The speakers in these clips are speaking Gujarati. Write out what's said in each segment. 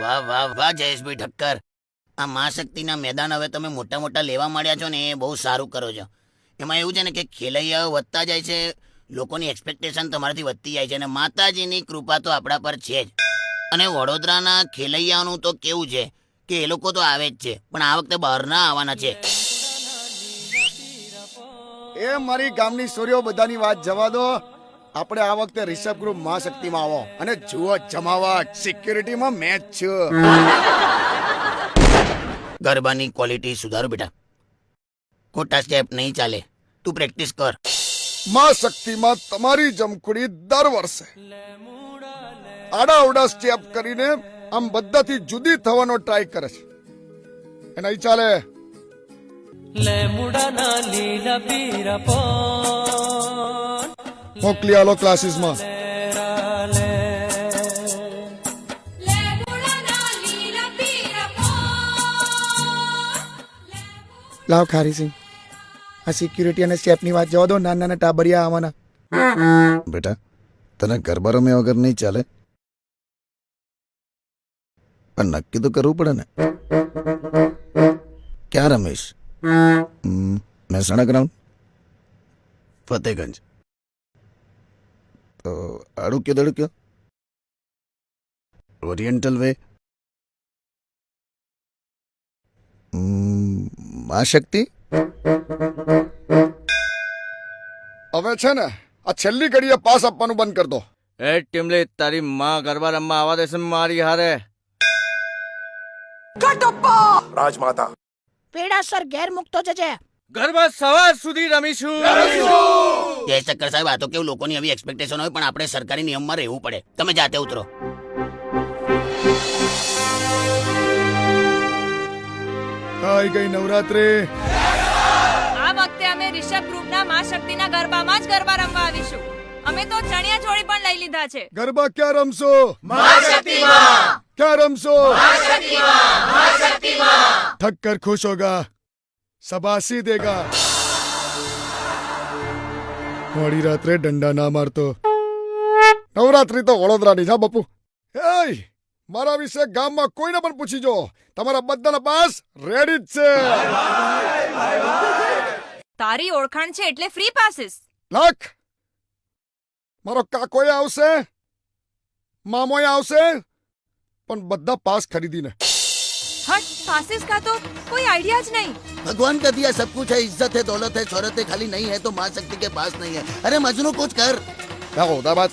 વાહ વાહ વાહ જયેશભાઈ ઠક્કર, આ મહાશક્તિના મેદાન હવે તમે મોટા મોટા લેવા માંડ્યા છો ને, એ બહુ સારું કરો છો. એમાં એવું છે ને કે ખેલૈયાઓ વધતા જાય છે, લોકોની એક્સપેક્ટેશન તમારાથી વધતી જાય છે, અને માતાજીની કૃપા તો આપણા પર છે જ. અને વડોદરાના ખેલૈયાઓનું તો કેવું છે કે એ લોકો તો આવે જ છે, પણ આ વખતે બહારના આવવાના છે. એ મારી ગામની સોરીઓ બધાની વાત જવા દો. આપણે આ વખતે રિષભ ગ્રુપ મહાશક્તિમાં આવો અને જુઓ જમાવટ. સિક્યુરિટીમાં મેચ છે. ગરબાની ક્વોલિટી સુધારો બેટા, ખોટા સ્ટેપ નહીં ચાલે, તું પ્રેક્ટિસ કર. મહાશક્તિમાં તમારી જમખુડી દર વર્ષે આડાઅવડા સ્ટેપ કરીને આમ બધાથી જુદી થવાનો ટ્રાય કરે છે. એ નહીં ચાલે. મોકલી આલો ક્લાસીસમાં. લાવ ખારીસિંહ, આ સિક્યુરિટી અને સ્ટેપની વાત જવા દો. નાના નાના ટાબરિયા આવવાના. બેટા, તને ગરબા રમ્યા વગર નહીં ચાલે, પણ નક્કી તો કરવું પડે ને. ક્યાં રમેશ? મહેસાણા ગ્રાઉન્ડ, ફતેગંજ. તો અડુક્યો દડુક્યો, ઓરિએન્ટલ વે, મહાશક્તિ. હવે છે ને આ છેલ્લી ઘડીએ પાસ આપવાનું બંધ કર દો. એ ટીમલી, તારી માં ગરબા રમવા આવવા દેશે મારી હારે? રાજમાતા પેડાસર ઘેર મુકતો જજે. ગરબા સવાર સુધી રમીશું. જય શંકર સાહેબ, આ તો કેવું લોકોની આવી એક્સપેક્ટેશન હોય, પણ આપણે સરકારી નિયમમાં રહેવું પડે. તમે જાતે ઉતરો. આવી ગઈ નવરાત્રી. આ વખતે અમે રિષભ ગ્રુપના મહાશક્તિના ગરબામાં જ ગરબા રમવા આવીશું. અમે તો ચણિયા ચોળી પણ લઈ લીધા છે. ગરબા ક્યાં રમશો? મહાશક્તિમાં. ક્યાં રમશો? મહાશક્તિમાં. ઠક્કર ખુશ હોગા, સબાસી દેગા. મોડી રાત્રે ડંડા ના મારતો. નવરાત્રી તો વડોદરાની છે બાપુ. એય, મારા વિશે ગામમાં કોઈને પણ પૂછી જો, તમારા બધાના પાસ રેડી જ છે. તારી ઓળખાણ છે એટલે ફ્રી પાસીસ. લાખ મારો કાકોય આવશે, મામોય આવશે, પણ બધા પાસ ખરીદીને. હટ, પાસીસ का तो कोई आइडिया જ नहीं. भगवान का दिया सब कुछ है, इज्जत है, दौलत है, शोहरत है, खाली नहीं है तो महाशक्ति के पास नहीं है. अरे मजनू कुछ कर.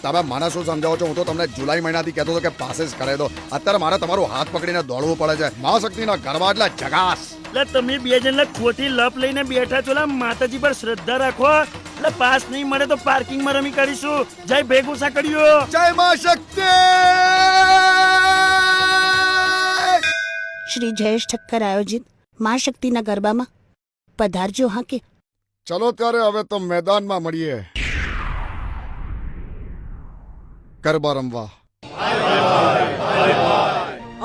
તમે મને શું સમજાવો છો? હું તો તમને જુલાઈ મહિનાથી કહેતો હતો કે પાસીસ કરાવી દો. અત્યારે મારે તમારું હાથ પકડીને દોડવું પડે છે. મહાશક્તિના ગરબા એટલે જગાસ. એટલે તમે બે જણ ખોટી લપ લઈને બેઠા છો. માતાજી પર શ્રદ્ધા રાખો. એટલે પાસ નહીં મળે તો પાર્કિંગમાં રમી કરીશું. જય ભેગું સાંકળ્યો. જય મહાશક્તિ. શ્રી જયેશ ઠક્કર આયોજિત મહાશક્તિના ગરબામાં પધારજો. હા કે ચલો ત્યારે હવે તો મેદાનમાં મળીએ ગરબા રમવા.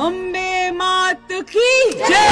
અંબે માત કી જય.